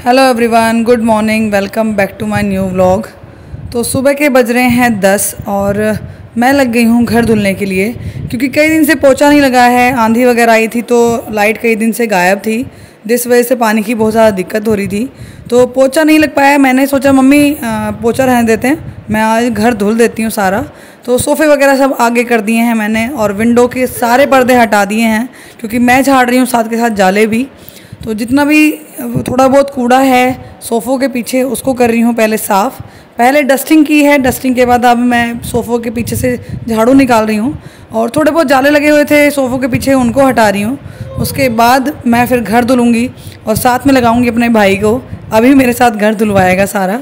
Hello everyone, good morning, welcome back to my new vlog. तो सुबह के बज रहे हैं 10 और मैं लग गई हूँ घर धुलने के लिए, क्योंकि कई दिन से पोछा नहीं लगा है। आंधी वगैरह आई थी तो लाइट कई दिन से गायब थी, जिस वजह से पानी की बहुत ज़्यादा दिक्कत हो रही थी, तो पोछा नहीं लग पाया। मैंने सोचा मम्मी पोछा रहने देते हैं, मैं आज घर धुल देती हूँ सारा। तो सोफ़े वगैरह सब आगे कर दिए हैं मैंने और विंडो के सारे पर्दे हटा दिए हैं, क्योंकि मैं झाड़ रही हूँ साथ के साथ जाले भी। तो जितना भी थोड़ा बहुत कूड़ा है सोफ़ों के पीछे उसको कर रही हूँ पहले साफ़। पहले डस्टिंग की है, डस्टिंग के बाद अब मैं सोफ़ों के पीछे से झाड़ू निकाल रही हूँ और थोड़े बहुत जाले लगे हुए थे सोफ़ों के पीछे उनको हटा रही हूँ। उसके बाद मैं फिर घर धुलूँगी और साथ में लगाऊँगी अपने भाई को, अभी मेरे साथ घर धुलवाएगा सारा।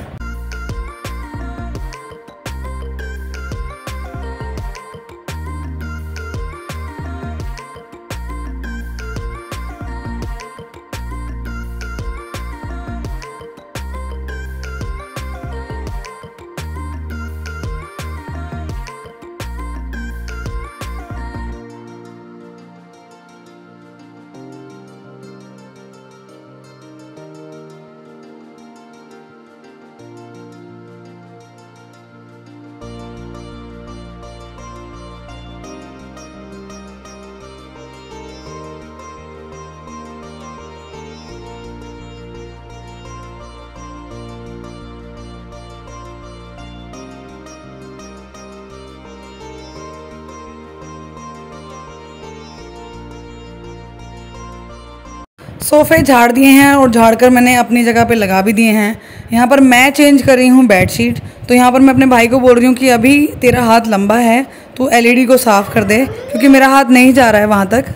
सोफ़े झाड़ दिए हैं और झाड़कर मैंने अपनी जगह पे लगा भी दिए हैं। यहाँ पर मैं चेंज कर रही हूँ बेडशीट, तो यहाँ पर मैं अपने भाई को बोल रही हूँ कि अभी तेरा हाथ लंबा है, तू एलईडी को साफ़ कर दे, क्योंकि मेरा हाथ नहीं जा रहा है वहाँ तक।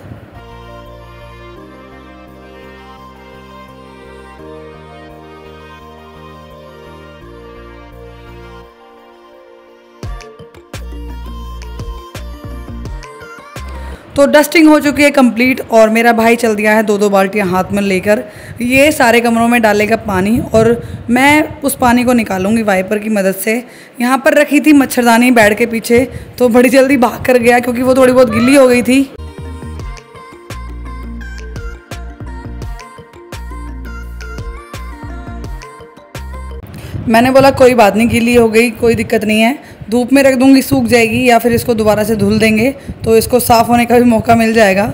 तो डस्टिंग हो चुकी है कंप्लीट और मेरा भाई चल दिया है 2-2 बाल्टियाँ हाथ में लेकर, ये सारे कमरों में डालेगा पानी और मैं उस पानी को निकालूंगी वाइपर की मदद से। यहाँ पर रखी थी मच्छरदानी बेड के पीछे, तो बड़ी जल्दी भाग कर गया क्योंकि वो थोड़ी बहुत गिल्ली हो गई थी। मैंने बोला कोई बात नहीं, गीली हो गई कोई दिक्कत नहीं है, धूप में रख दूंगी सूख जाएगी, या फिर इसको दोबारा से धुल देंगे तो इसको साफ़ होने का भी मौका मिल जाएगा।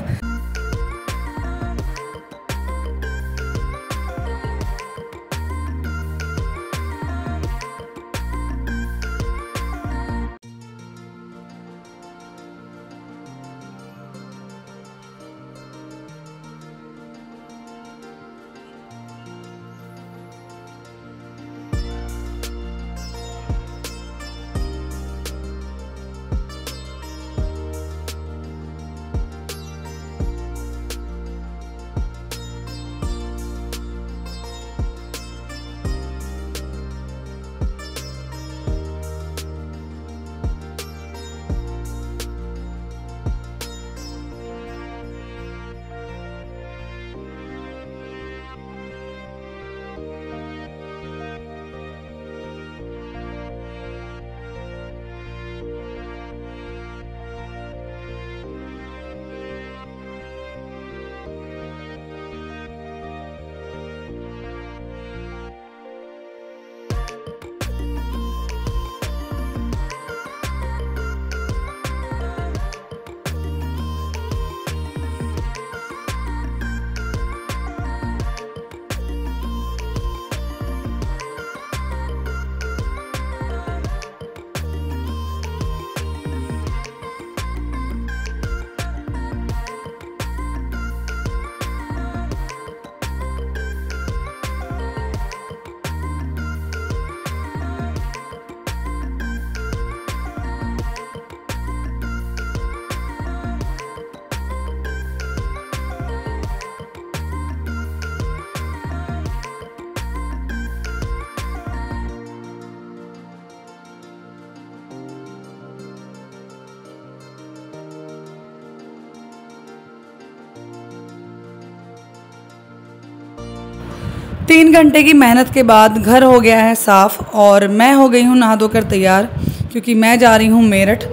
तीन घंटे की मेहनत के बाद घर हो गया है साफ़ और मैं हो गई हूँ नहा धोकर तैयार, क्योंकि मैं जा रही हूँ मेरठ।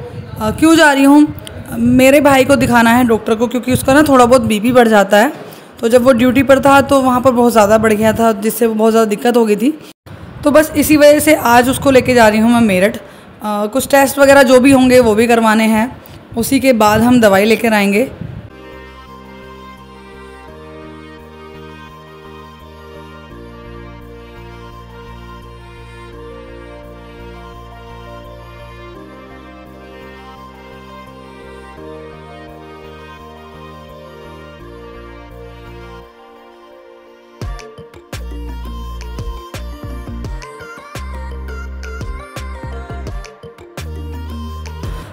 क्यों जा रही हूँ? मेरे भाई को दिखाना है डॉक्टर को, क्योंकि उसका ना थोड़ा बहुत बीपी बढ़ जाता है, तो तो जब वो ड्यूटी पर था तो वहाँ पर बहुत ज़्यादा बढ़ गया था, जिससे बहुत ज़्यादा दिक्कत हो गई थी। तो बस इसी वजह से आज उसको लेके जा रही हूँ मैं मेरठ। कुछ टेस्ट वगैरह जो भी होंगे वो भी करवाने हैं, उसी के बाद हम दवाई लेकर आएंगे।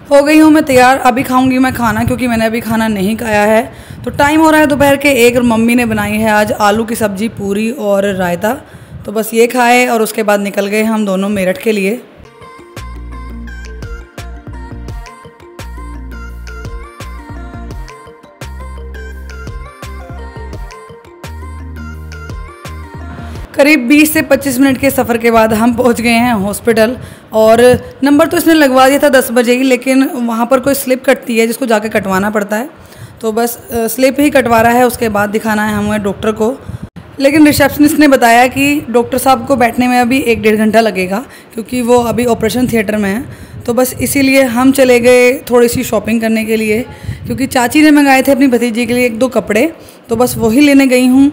हो गई हूँ मैं तैयार, अभी खाऊंगी मैं खाना, क्योंकि मैंने अभी खाना नहीं खाया है। तो टाइम हो रहा है दोपहर के 1 और मम्मी ने बनाई है आज आलू की सब्ज़ी, पूरी और रायता। तो बस ये खाए और उसके बाद निकल गए हम दोनों मेरठ के लिए। करीब 20 से 25 मिनट के सफ़र के बाद हम पहुंच गए हैं हॉस्पिटल। और नंबर तो इसने लगवा दिया था 10 बजे ही, लेकिन वहां पर कोई स्लिप कटती है जिसको जाके कटवाना पड़ता है। तो बस स्लिप ही कटवा रहा है, उसके बाद दिखाना है हमें डॉक्टर को। लेकिन रिसेप्शनिस्ट ने बताया कि डॉक्टर साहब को बैठने में अभी 1-1.5 घंटा लगेगा, क्योंकि वो अभी ऑपरेशन थिएटर में है। तो बस इसीलिए हम चले गए थोड़ी सी शॉपिंग करने के लिए, क्योंकि चाची ने मंगाए थे अपनी भतीजी के लिए 1-2 कपड़े, तो बस वही लेने गई हूँ।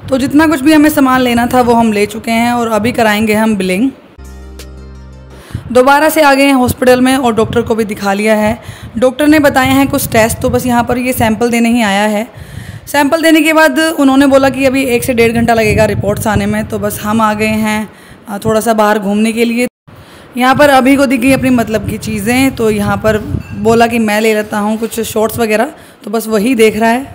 तो जितना कुछ भी हमें सामान लेना था वो हम ले चुके हैं और अभी कराएंगे हम बिलिंग। दोबारा से आ गए हैं हॉस्पिटल में और डॉक्टर को भी दिखा लिया है। डॉक्टर ने बताए हैं कुछ टेस्ट, तो बस यहाँ पर ये सैंपल देने ही आया है। सैंपल देने के बाद उन्होंने बोला कि अभी 1 से 1.5 घंटा लगेगा रिपोर्ट्स आने में। तो बस हम आ गए हैं थोड़ा सा बाहर घूमने के लिए। यहाँ पर अभी को दिख गई अपनी मतलब की चीज़ें, तो यहाँ पर बोला कि मैं ले लेता हूँ कुछ शॉर्ट्स वगैरह, तो बस वही देख रहा है।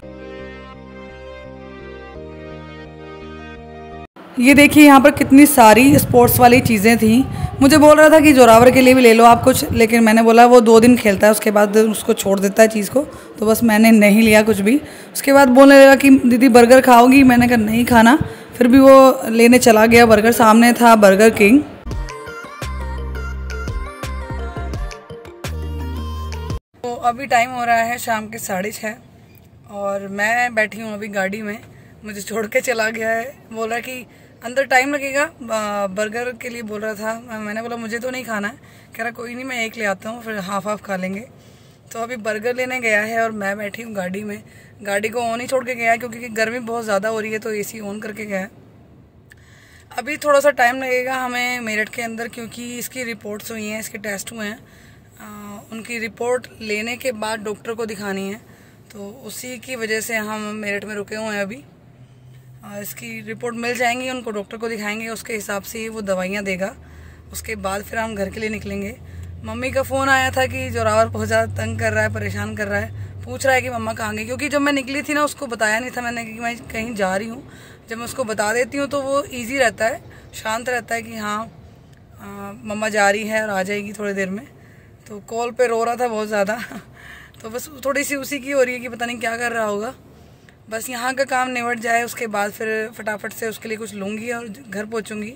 ये देखिए यहाँ पर कितनी सारी स्पोर्ट्स वाली चीज़ें थी। मुझे बोल रहा था कि जोरावर के लिए भी ले लो आप कुछ, लेकिन मैंने बोला वो 2 दिन खेलता है, उसके बाद उसको छोड़ देता है चीज़ को, तो बस मैंने नहीं लिया कुछ भी। उसके बाद बोलने लगा कि दीदी बर्गर खाओगी, मैंने कहा नहीं खाना, फिर भी वो लेने चला गया बर्गर। सामने था बर्गर किंग। तो अभी टाइम हो रहा है शाम के 6:30 और मैं बैठी हूँ अभी गाड़ी में। मुझे छोड़ के चला गया है, बोल रहा है कि अंदर टाइम लगेगा, बर्गर के लिए बोल रहा था। मैंने बोला मुझे तो नहीं खाना है, कह रहा कोई नहीं मैं 1 ले आता हूँ, फिर हाफ खा लेंगे। तो अभी बर्गर लेने गया है और मैं बैठी हूँ गाड़ी में। गाड़ी को ऑन ही छोड़ के गया है, क्योंकि गर्मी बहुत ज़्यादा हो रही है, तो AC ऑन करके गया है। अभी थोड़ा सा टाइम लगेगा हमें मेरठ के अंदर, क्योंकि इसकी रिपोर्ट्स हुई हैं, इसके टेस्ट हुए हैं। उनकी रिपोर्ट लेने के बाद डॉक्टर को दिखानी है, तो उसी की वजह से हम मेरठ में रुके हुए हैं अभी। इसकी रिपोर्ट मिल जाएंगी, उनको डॉक्टर को दिखाएंगे, उसके हिसाब से ही वो दवाइयाँ देगा। उसके बाद फिर हम घर के लिए निकलेंगे। मम्मी का फ़ोन आया था कि जोरावर बहुत ज़्यादा तंग कर रहा है, परेशान कर रहा है, पूछ रहा है कि मम्मा कहाँ गई, क्योंकि जब मैं निकली थी ना उसको बताया नहीं था मैंने कि मैं कहीं जा रही हूँ। जब मैं उसको बता देती हूँ तो वो ईजी रहता है, शांत रहता है कि हाँ मम्मा जा रही है और आ जाएगी थोड़ी देर में। तो कॉल पे रो रहा था बहुत ज़्यादा तो बस थोड़ी सी उसी की हो रही है कि पता नहीं क्या कर रहा होगा। बस यहाँ का काम निपट जाए, उसके बाद फिर फटाफट से उसके लिए कुछ लूँगी और घर पहुँचूँगी।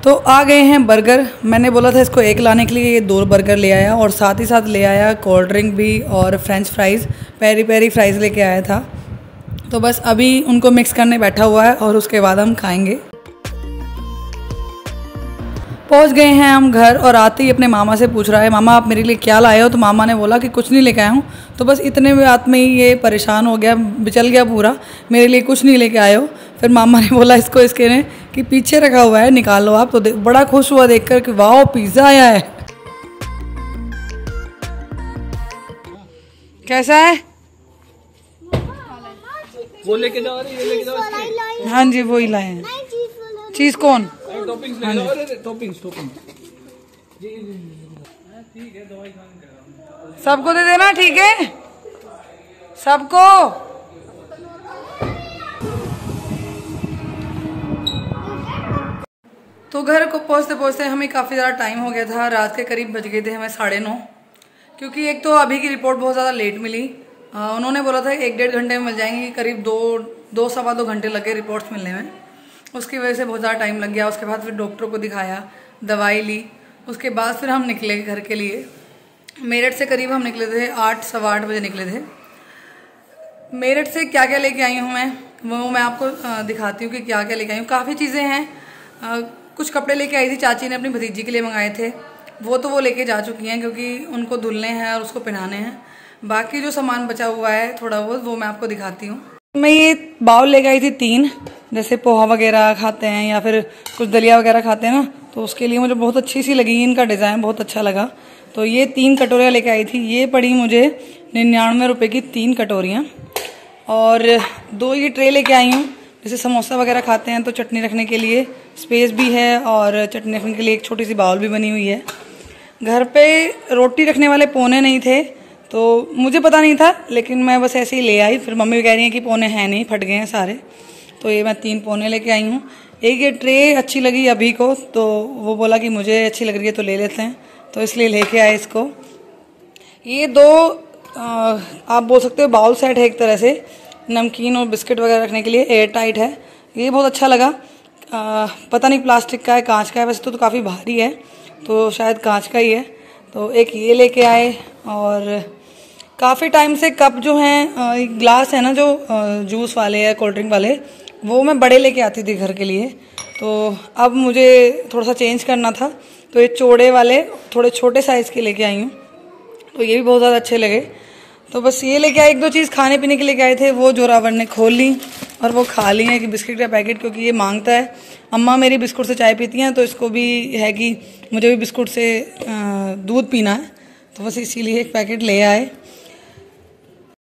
तो आ गए हैं बर्गर। मैंने बोला था इसको 1 लाने के लिए, ये 2 बर्गर ले आया और साथ ही साथ ले आया कोल्ड ड्रिंक भी और french fries, peri peri fries लेके आया था। तो बस अभी उनको मिक्स करने बैठा हुआ है और उसके बाद हम खाएंगे। पहुंच गए हैं हम घर और आते ही अपने मामा से पूछ रहा है, मामा आप मेरे लिए क्या लाए हो? तो मामा ने बोला कि कुछ नहीं लेके आया हूँ। तो बस इतने बात में ही ये परेशान हो गया, बिचल गया पूरा, मेरे लिए कुछ नहीं लेके आए हो। फिर मामा ने बोला इसको इसके ने कि पीछे रखा हुआ है निकाल लो आप। तो बड़ा खुश हुआ देखकर कि वाह पिज़्ज़ा आया है। कैसा है? वो लेके जाओ, ये लेके जाओ। हाँ जी वही लाए हैं। चीज़ कौन? टॉपिंग्स ले लो, टॉपिंग्स ठीक है, दवाई खाने सबको दे देना, ठीक है सबको। तो घर को पहुँचते पहुँचते हमें काफ़ी ज़्यादा टाइम हो गया था, रात के करीब बज गए थे हमें 9:30, क्योंकि एक तो अभी की रिपोर्ट बहुत ज़्यादा लेट मिली। उन्होंने बोला था 1-1.5 घंटे में मिल जाएंगी, करीब 2-2 घंटे लगे रिपोर्ट्स मिलने में। उसकी वजह से बहुत ज़्यादा टाइम लग गया। उसके बाद फिर डॉक्टर को दिखाया, दवाई ली, उसके बाद फिर हम निकले घर के लिए। मेरठ से करीब हम निकले थे 8, सवा 8 बजे निकले थे। मेरठ से क्या क्या लेके आई हूँ वो मैं आपको दिखाती हूँ कि क्या क्या लेके आई हूँ। काफ़ी चीज़ें हैं। कुछ कपड़े लेके आई थी, चाची ने अपनी भतीजी के लिए मंगाए थे, वो लेके जा चुकी हैं क्योंकि उनको धुलने हैं और उसको पहनाने हैं। बाकी जो सामान बचा हुआ है थोड़ा बहुत, वो मैं आपको दिखाती हूँ। मैं ये बाउल लेके आई थी 3, जैसे पोहा वगैरह खाते हैं या फिर कुछ दलिया वगैरह खाते हैं ना, तो उसके लिए मुझे बहुत अच्छी सी लगी, इनका डिज़ाइन बहुत अच्छा लगा। तो ये 3 कटोरियाँ लेके आई थी। ये पड़ी मुझे 99 रुपये की 3 कटोरियाँ। और 2 ये ट्रे लेके आई हूँ, जैसे समोसा वगैरह खाते हैं तो चटनी रखने के लिए स्पेस भी है और चटनी रखने के लिए एक छोटी सी बाउल भी बनी हुई है। घर पे रोटी रखने वाले पोने नहीं थे तो मुझे पता नहीं था, लेकिन मैं बस ऐसे ही ले आई। फिर मम्मी कह रही हैं कि पोने हैं नहीं, फट गए हैं सारे, तो ये मैं 3 पोने लेके आई हूँ। एक ये ट्रे अच्छी लगी अभी को, तो वो बोला कि मुझे अच्छी लग रही है तो ले लेते हैं, तो इसलिए लेके आए इसको। ये 2 आप बोल सकते हो बाउल सेट है एक तरह से, नमकीन और बिस्किट वगैरह रखने के लिए, एयर टाइट है। ये बहुत अच्छा लगा। पता नहीं प्लास्टिक का है, कांच का है, वैसे तो काफ़ी भारी है, तो शायद कांच का ही है। तो एक ये लेके आए। और काफ़ी टाइम से कप जो हैं, ग्लास है ना जो जूस वाले या कोल्ड ड्रिंक वाले, वो मैं बड़े लेके आती थी घर के लिए, तो अब मुझे थोड़ा सा चेंज करना था, तो ये चौड़े वाले थोड़े छोटे साइज़ के लेके आई हूँ। तो ये भी बहुत ज़्यादा अच्छे लगे। तो बस ये लेके आए। 1-2 चीज़ खाने पीने के लेके आए थे, वो जोरावर ने खोल ली और वो खा ली है कि बिस्किट का पैकेट, क्योंकि ये मांगता है। अम्मा मेरी बिस्कुट से चाय पीती हैं, तो इसको भी है कि मुझे भी बिस्कुट से दूध पीना है, तो बस इसीलिए एक पैकेट ले आए।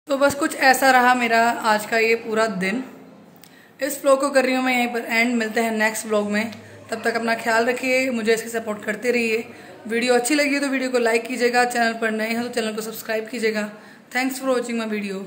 तो बस कुछ ऐसा रहा मेरा आज का ये पूरा दिन। इस व्लॉग को कर रही हूँ मैं यहीं पर एंड। मिलते हैं नेक्स्ट व्लॉग में, तब तक अपना ख्याल रखिए, मुझे इसकी सपोर्ट करते रहिए। वीडियो अच्छी लगी तो वीडियो को लाइक कीजिएगा, चैनल पर नए हैं तो चैनल को सब्सक्राइब कीजिएगा। Thanks for watching my video.